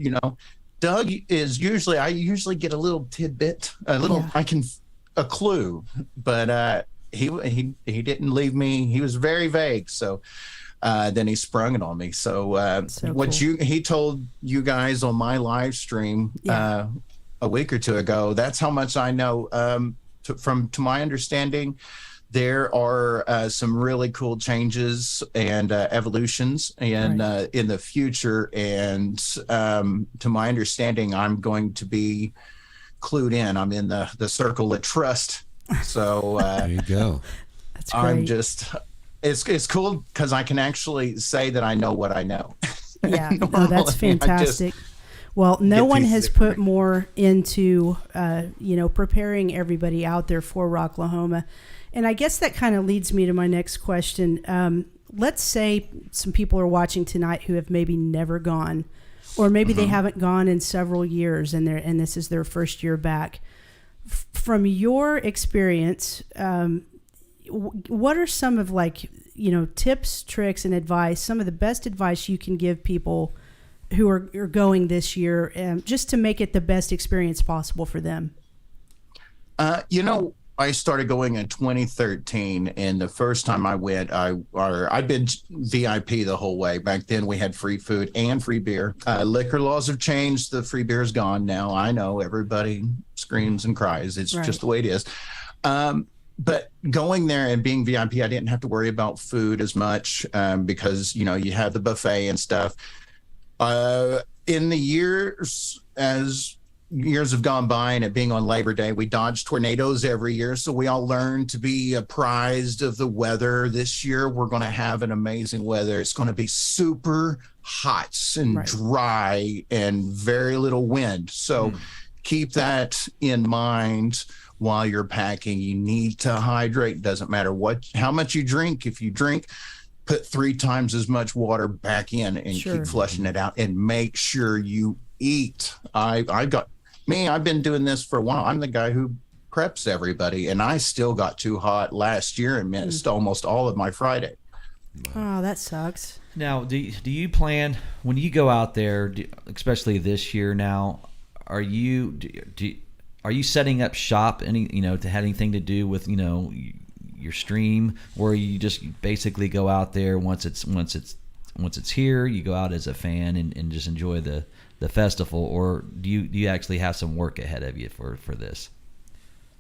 Doug is I usually get a little tidbit, a clue, but he didn't leave me. He was very vague. So then he sprung it on me. So he told you guys on my live stream a week or two ago, that's how much I know. To my understanding, there are some really cool changes and evolutions in the future. And to my understanding, I'm going to be clued in. I'm in the circle of trust. So there you go. That's great. I'm just, it's cool because I can actually say that I know what I know. Yeah, no, that's fantastic. Well, no one has put more into, preparing everybody out there for Rocklahoma. And I guess that kind of leads me to my next question. Let's say some people are watching tonight who have maybe never gone, or maybe they haven't gone in several years, and this is their first year back. From your experience, what are some of tips, tricks, and advice, some of the best advice you can give people who are going this year, just to make it the best experience possible for them? I started going in 2013, and the first time I went, I've been VIP the whole way. Back then, we had free food and free beer. Liquor laws have changed. The free beer is gone now. I know everybody screams and cries. It's just the way it is. But going there and being VIP, I didn't have to worry about food as much because, you know, you have the buffet and stuff. In the years, as years have gone by and it being on Labor Day, we dodge tornadoes every year. So we all learn to be apprised of the weather. This year, we're going to have an amazing weather. It's going to be super hot and dry and very little wind. So keep that in mind while you're packing. You need to hydrate. Doesn't matter how much you drink. If you drink, put 3 times as much water back in and keep flushing it out, and make sure you eat. I've been doing this for a while. I'm the guy who preps everybody, and I still got too hot last year and missed almost all of my Friday. Oh, that sucks. Now, do you plan, when you go out there, especially this year now, are you setting up shop to have anything to do with, your stream, or you just basically go out there once it's here, you go out as a fan and just enjoy the festival, or do you actually have some work ahead of you for this?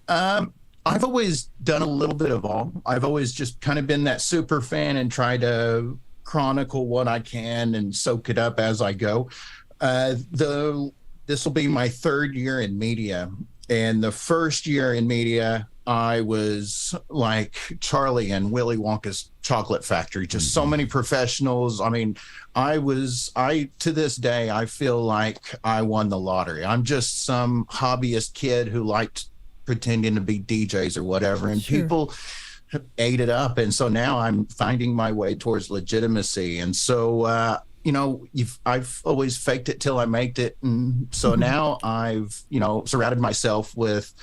I've always done a little bit of all. I've always just kind of been that super fan and try to chronicle what I can and soak it up as I go. This will be my 3rd year in media, and the first year in media, I was like Charlie and Willy Wonka's chocolate factory, just so many professionals. I mean, to this day, I feel like I won the lottery. I'm just some hobbyist kid who liked pretending to be DJs or whatever, and people ate it up. And so now I'm finding my way towards legitimacy. And so, I've always faked it till I maked it. And so now I've, surrounded myself with,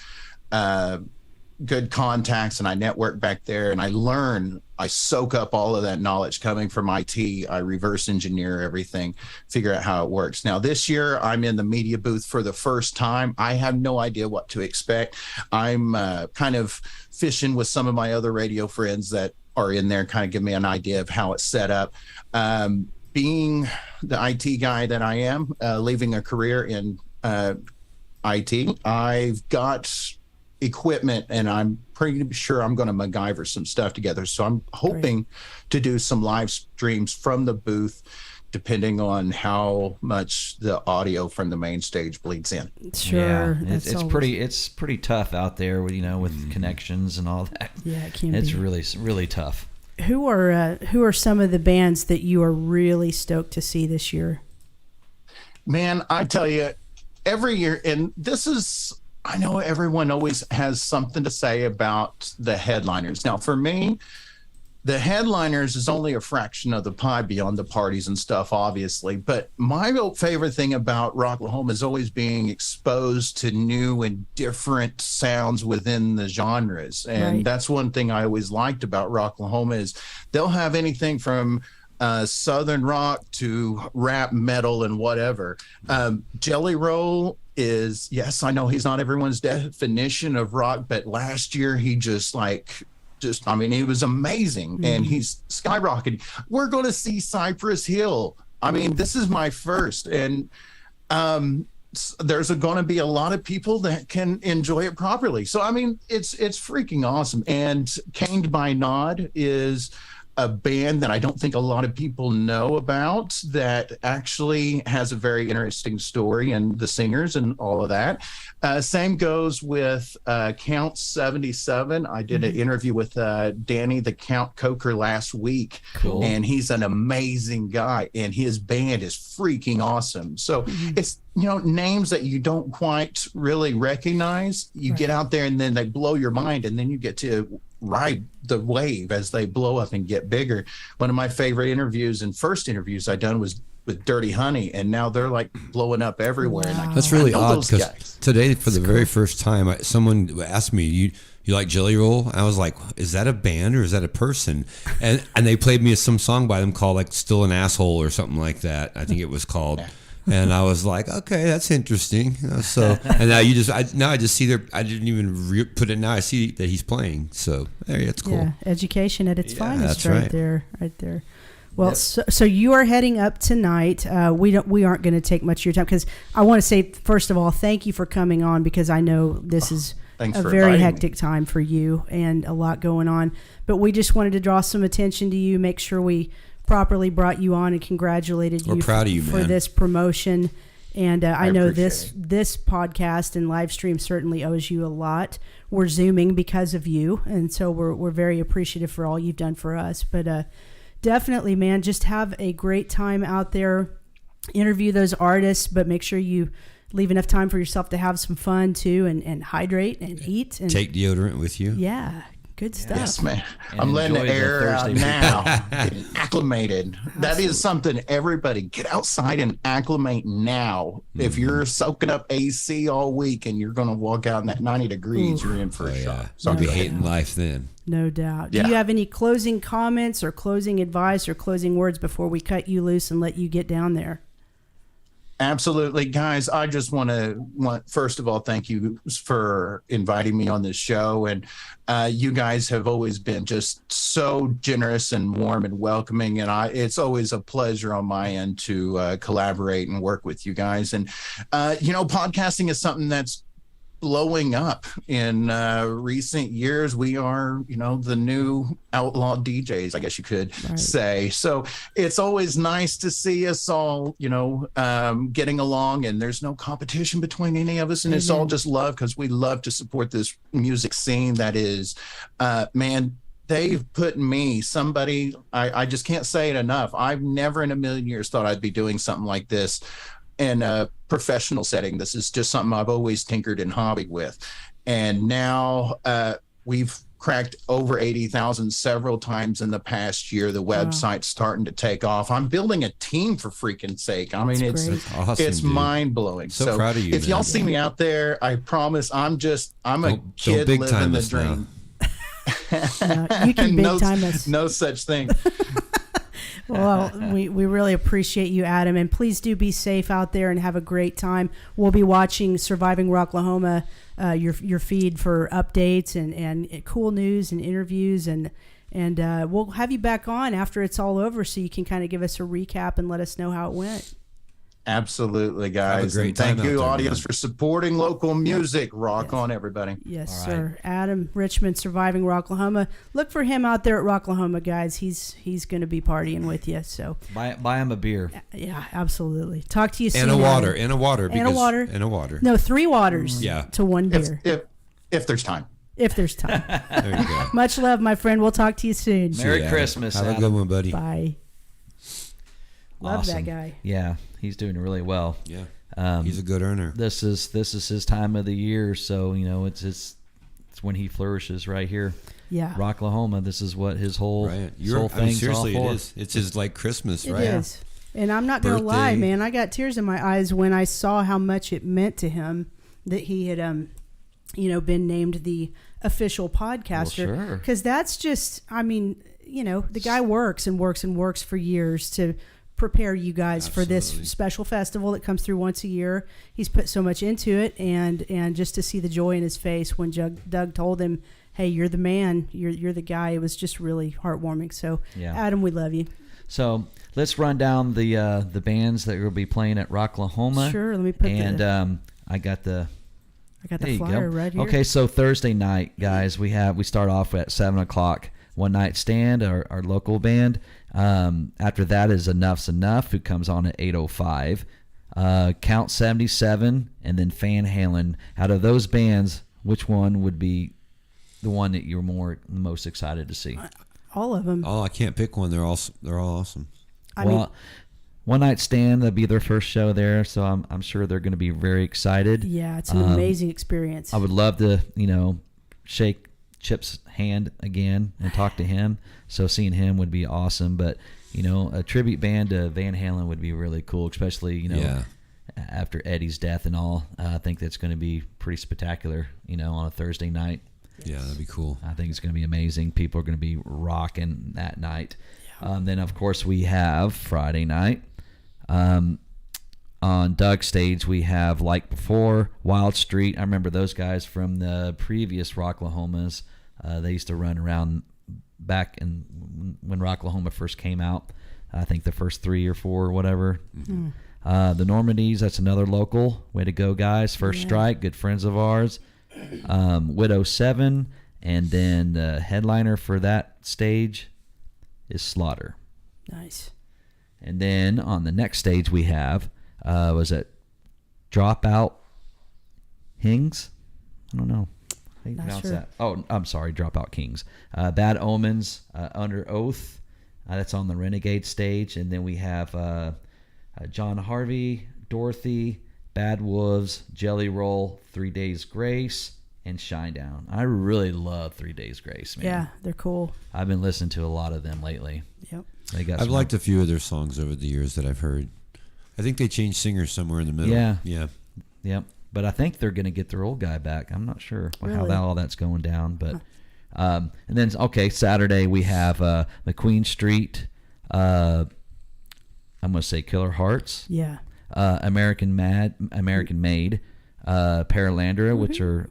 good contacts, and I network back there, and I soak up all of that knowledge coming from IT. I reverse engineer everything, figure out how it works. Now this year I'm in the media booth for the first time. I have no idea what to expect. I'm kind of fishing with some of my other radio friends that are in there, kind of give me an idea of how it's set up. Being the IT guy that I am, leaving a career in IT, I've got equipment, and I'm pretty sure I'm going to MacGyver some stuff together. So I'm hoping to do some live streams from the booth, depending on how much the audio from the main stage bleeds in. Sure. Yeah, it's pretty tough out there with connections and all that. Yeah, it can be. It's really, really tough. Who are some of the bands that you are really stoked to see this year? Man, I tell you, every year, and I know everyone always has something to say about the headliners. Now, for me, the headliners is only a fraction of the pie beyond the parties and stuff, obviously. But my favorite thing about Rocklahoma is always being exposed to new and different sounds within the genres. And that's one thing I always liked about Rocklahoma is they'll have anything from Southern rock to rap, metal, and whatever. Jelly Roll is, yes, I know he's not everyone's definition of rock, but last year he he was amazing, and he's skyrocketing. We're going to see Cypress Hill. I mean, this is my first, and there's going to be a lot of people that can enjoy it properly. So, I mean, it's freaking awesome. And Caned by Nod is a band that I don't think a lot of people know about, that actually has a very interesting story, and the singers and all of that. Same goes with Count 77. I did an interview with Danny the Count Coker last week. Cool. And he's an amazing guy, and his band is freaking awesome. So it's, names that you don't quite really recognize. You get out there and then they blow your mind, and then you get to ride the wave as they blow up and get bigger. One of my favorite first interviews I done was with Dirty Honey, and now they're like blowing up everywhere. Wow. And that's really odd, because today, for the very first time, someone asked me, you like Jelly Roll? I was like, is that a band or is that a person? And they played me some song by them called like Still an Asshole or something like that. I think it was called. And I was like, okay, that's interesting. So, and now I just see I didn't even put it. Now I see that he's playing. So, hey, that's cool. Yeah, education at its finest, that's right there. Well, Yep. so you are heading up tonight. We aren't going to take much of your time because I want to say first of all, thank you for coming on because I know this is Thanks a for very inviting me. hectic time for you and a lot going on. But we just wanted to draw some attention to you, make sure we properly brought you on and congratulated We're you, proud of you, for man. this promotion. And I know appreciate this podcast and live stream certainly owes you a lot. We're Zooming because of you, and so we're very appreciative for all you've done for us. But definitely, man, just have a great time out there. Interview those artists, but make sure you leave enough time for yourself to have some fun too, and hydrate and eat. And Take deodorant with you. yeah, good stuff. Yes, man. And I'm letting the enjoy the air out Thursday now. Getting acclimated. That is something, everybody get outside and acclimate now. If you're soaking up AC all week and you're going to walk out in that 90 degrees, you're in for a shock. So I'll be good. hating life then. No doubt. Yeah. Do you have any closing comments or closing advice or closing words before we cut you loose and let you get down there? Absolutely, guys. I just first of all, thank you for inviting me on this show. And you guys have always been just so generous and warm and welcoming. And it's always a pleasure on my end to collaborate and work with you guys. And, podcasting is something that's blowing up in recent years. We are, the new outlaw DJs, I guess you could say. So it's always nice to see us all, getting along, and there's no competition between any of us. And it's all just love because we love to support this music scene that is, man, they've put me, I just can't say it enough. I've never in a million years thought I'd be doing something like this in a professional setting. This is just something I've always tinkered and hobbied with. And now we've cracked over 80,000 several times in the past year. The website's starting to take off. I'm building a team, for freaking sake. I mean, That's great. That's awesome, it's dude. mind blowing. So proud of you, if man. y'all see me out there, I promise I'm a Don't kid big living time the us now. dream. You can big time us. No such thing. Well, we really appreciate you, Adam, and please do be safe out there and have a great time. We'll be watching Surviving Rocklahoma, your feed for updates and cool news and interviews, and we'll have you back on after it's all over so you can kind of give us a recap and let us know how it went. Absolutely, guys. great And thank time out you, there, audience, man. for supporting local music. Rock on, everybody. Yes, All sir. Adam Richmond, Surviving Rocklahoma. Look for him out there at Rocklahoma, guys. He's going to be partying with you. So Buy him a beer. yeah, absolutely. Talk to you soon. And a water. Adam. And a water. And a water. And a water. No, 3 waters. Yeah. To 1 beer, If there's time. if there's time. There you go. Much love, my friend. We'll talk to you soon. Merry Yeah. Christmas, Have a Adam. good one, buddy. Bye. Love Awesome. that guy. Yeah, he's doing really well. Yeah. He's a good earner. This is his time of the year, so it's when he flourishes right here. Yeah. Rocklahoma. This is what his whole Right. whole thing's seriously, all for. it is. It's his like Christmas, It right? is. And I'm not going to lie, Birthday. man. I got tears in my eyes when I saw how much it meant to him that he had, been named the official podcaster. Well, sure. Because that's just, the guy works and works and works for years to prepare you guys for Absolutely. this special festival that comes through once a year. He's put so much into it, and just to see the joy in his face when Doug told him, "Hey, you're the man. You're the guy." It was just really heartwarming. So, Yeah. Adam, we love you. So let's run down the bands that will be playing at Rocklahoma. Sure. Let me put I got the the there you flyer go. right here. Okay, so Thursday night, guys, we start off at 7:00. One Night Stand, our local band. After that is Enough's Enough, who comes on at 8:05. Count 77, and then Van Halen. Out of those bands, which one would be the one that you're most excited to see? All of them. Oh, I can't pick one. They're all awesome. I mean, One Night Stand, that'll be their first show there, so I'm sure they're going to be very excited. yeah, it's an amazing experience. I would love to, shake Chip's hand again and talk to him. So seeing him would be awesome. But, a tribute band to Van Halen would be really cool, especially, Yeah. after Eddie's death and all. I think that's going to be pretty spectacular, on a Thursday night. Yeah, that'd be cool. I think it's going to be amazing. People are going to be rocking that night. Then, of course, we have Friday night. on Doug's stage, we have Like Before, Wild Street. I remember those guys from the previous Rocklahomas. They used to run around back in when Rocklahoma first came out. I think the first 3 or 4 or whatever. Mm-hmm. The Normandies, that's another local. Way to go, guys. First Strike, good friends of ours. Widow 7, and then the headliner for that stage is Slaughter. Nice. And then on the next stage we have, was it Dropout Hings? I don't know. How do you Not pronounce sure. that? Oh, I'm sorry, Dropout Kings. Bad Omens, Under Oath. That's on the Renegade stage. And then we have John Harvey, Dorothy, Bad Wolves, Jelly Roll, 3 Days Grace, and Shinedown. I really love 3 Days Grace, man. Yeah, they're cool. I've been listening to a lot of them lately. Yep. They got I've some- liked a few of their songs over the years that I've heard. I think they changed singers somewhere in the middle. Yeah. Yeah. Yep. But I think they're going to get their old guy back. I'm not sure how Really? all that's going down. But and then, Saturday we have McQueen Street. I'm going to say Killer Hearts. Yeah. American Made. Paralandra, which are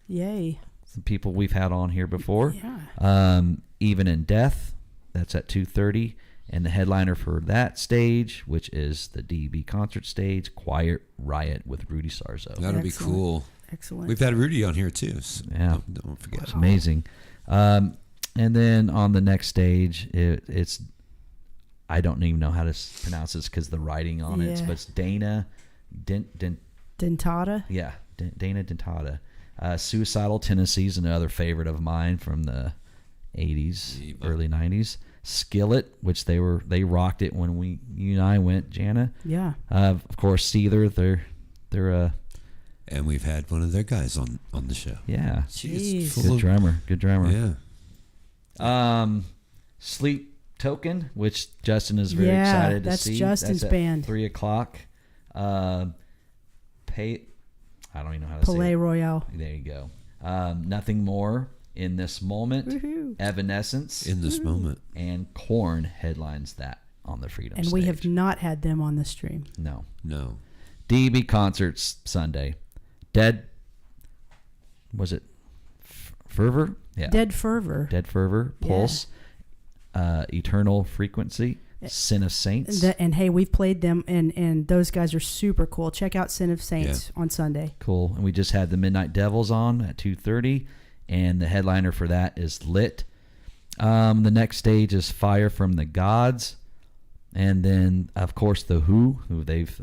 Yay. some people we've had on here before. Yeah. Even in Death, that's at 2:30. And the headliner for that stage, which is the DB concert stage, Quiet Riot with Rudy Sarzo. That'll be Excellent. cool. Excellent. We've had Rudy on here too. So Yeah. Don't forget. It's amazing. And then on the next stage, it's I don't even know how to pronounce this because the writing on it, Yeah. but it's Dana Dentata. Dana Dentata. Suicidal Tendencies, another favorite of mine from the 80s, Eva. early 90s. Skillet, which they rocked it when you and I went, Jana. Yeah. Of course, Seether, they're And we've had one of their guys on the show. yeah, Jeez. full good drummer. Yeah. Sleep Token, which Justin is very Yeah, excited to that's see. Justin's at band. 3:00. I don't even know how to say Palais it. Royale. There you go. Nothing More, In This Moment, Woohoo. Evanescence, In this moment. and Korn headlines that on the Freedom And stage. we have not had them on the stream. No. No. DB concerts Sunday. Was it Fervor? Yeah. Dead Fervor. Dead Fervor, Yeah. Pulse, Eternal Frequency, Sin of Saints. And hey, we've played them, and those guys are super cool. Check out Sin of Saints on Sunday. Cool. And we just had the Midnight Devils on at 2:30, and the headliner for that is Lit. The next stage is Fire from the Gods, and then of course the who they've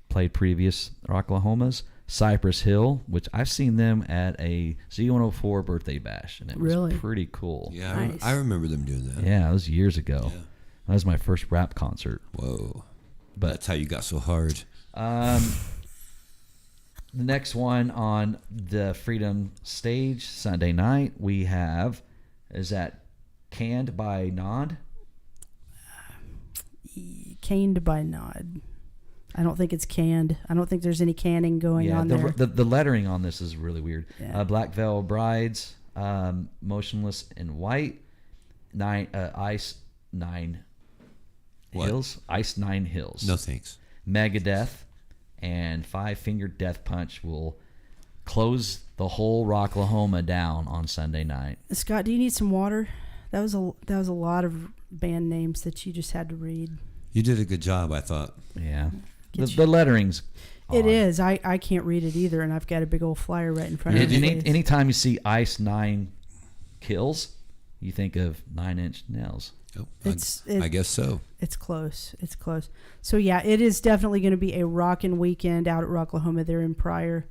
played previous Rocklahomas. Cypress Hill, which I've seen them at a Z104 birthday bash, and it was Really? pretty cool. Yeah, Nice. I remember them doing that. Yeah, it was years ago. Yeah. That was my first rap concert. Whoa. But That's how you got so hard. the next one on the Freedom stage Sunday night is that Canned by Nod. Caned by Nod. I don't think it's canned. I don't think there's any canning going on there. The lettering on this is really weird. Yeah. Black Veil Brides, Motionless in White, Ice Nine What? Hills, Ice Nine Hills. No thanks. Megadeth and Five Finger Death Punch will close the whole Rocklahoma down on Sunday night. Scott, do you need some water? That was a lot of band names that you just had to read. You did a good job, I thought. Yeah. Get The lettering's It odd. is. I can't read it either, and I've got a big old flyer right in front Yeah, of me. anytime you see Ice Nine Kills, you think of 9-inch nails. Oh, I guess so. It's close. It's close. So yeah, it is definitely going to be a rockin' weekend out at Rocklahoma. They're in Pryor.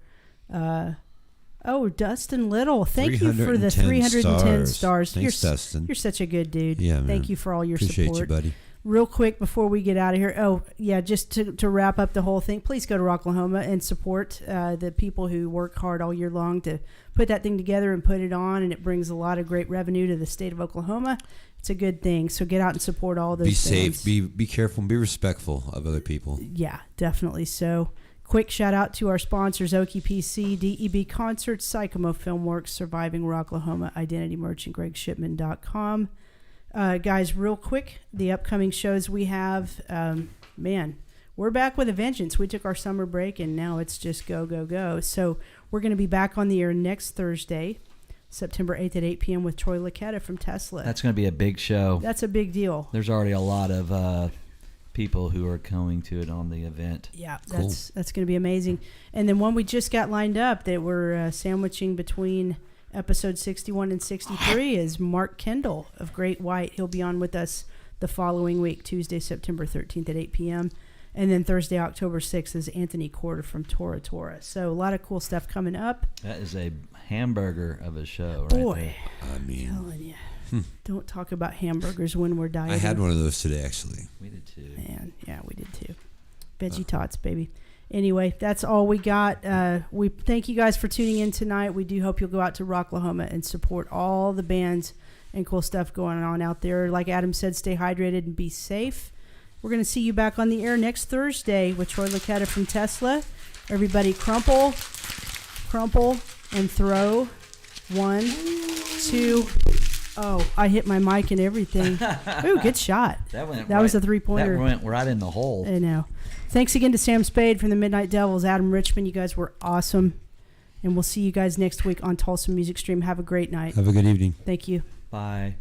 Dustin Little, thank you for the 310 stars. Thanks, Dustin. You're such a good dude. Yeah, man. Thank you for all your Appreciate support. you, buddy. Real quick before we get out of here, just to wrap up the whole thing, please go to Rocklahoma and support the people who work hard all year long to put that thing together and put it on, and it brings a lot of great revenue to the state of Oklahoma. It's a good thing, so get out and support all those Be things. safe, be careful, and be respectful of other people. Yeah, definitely so. Quick shout out to our sponsors, Okie PC, DEB Concerts, Sycamo Filmworks, Surviving Rocklahoma, Identity Merchant, GregShipman.com. Guys, real quick, the upcoming shows we have, we're back with a vengeance. We took our summer break, and now it's just go, go, go. So we're going to be back on the air next Thursday, September 8th at 8 p.m. with Troy Lucchetta from Tesla. That's going to be a big show. That's a big deal. There's already a lot of people who are coming to it on the event. Yeah, Cool. that's going to be amazing. And then one we just got lined up that we're sandwiching between episode 61 and 63 is Mark Kendall of Great White. He'll be on with us the following week, Tuesday, September 13th at 8 p.m. And then Thursday, October 6th is Anthony Corder from Tora Tora. So a lot of cool stuff coming up. That is a hamburger of a show, right Boy, there. I mean, telling you, don't talk about hamburgers when we're dieting. I had one of those today, actually. We did too. Man, yeah, we did too. Veggie tots, baby. Anyway, that's all we got. We thank you guys for tuning in tonight. We do hope you'll go out to Rocklahoma and support all the bands and cool stuff going on out there. Like Adam said, stay hydrated and be safe. We're going to see you back on the air next Thursday with Troy Lucchetta from Tesla. Everybody crumple, and throw. 1, 2. Oh, I hit my mic and everything. Ooh, good shot. That was a 3-pointer. That went right in the hole. I know. Thanks again to Sam Spade from the Midnight Devils, Adam Richmond. You guys were awesome. And we'll see you guys next week on Tulsa Music Stream. Have a great night. Have a good evening. Thank you. Bye.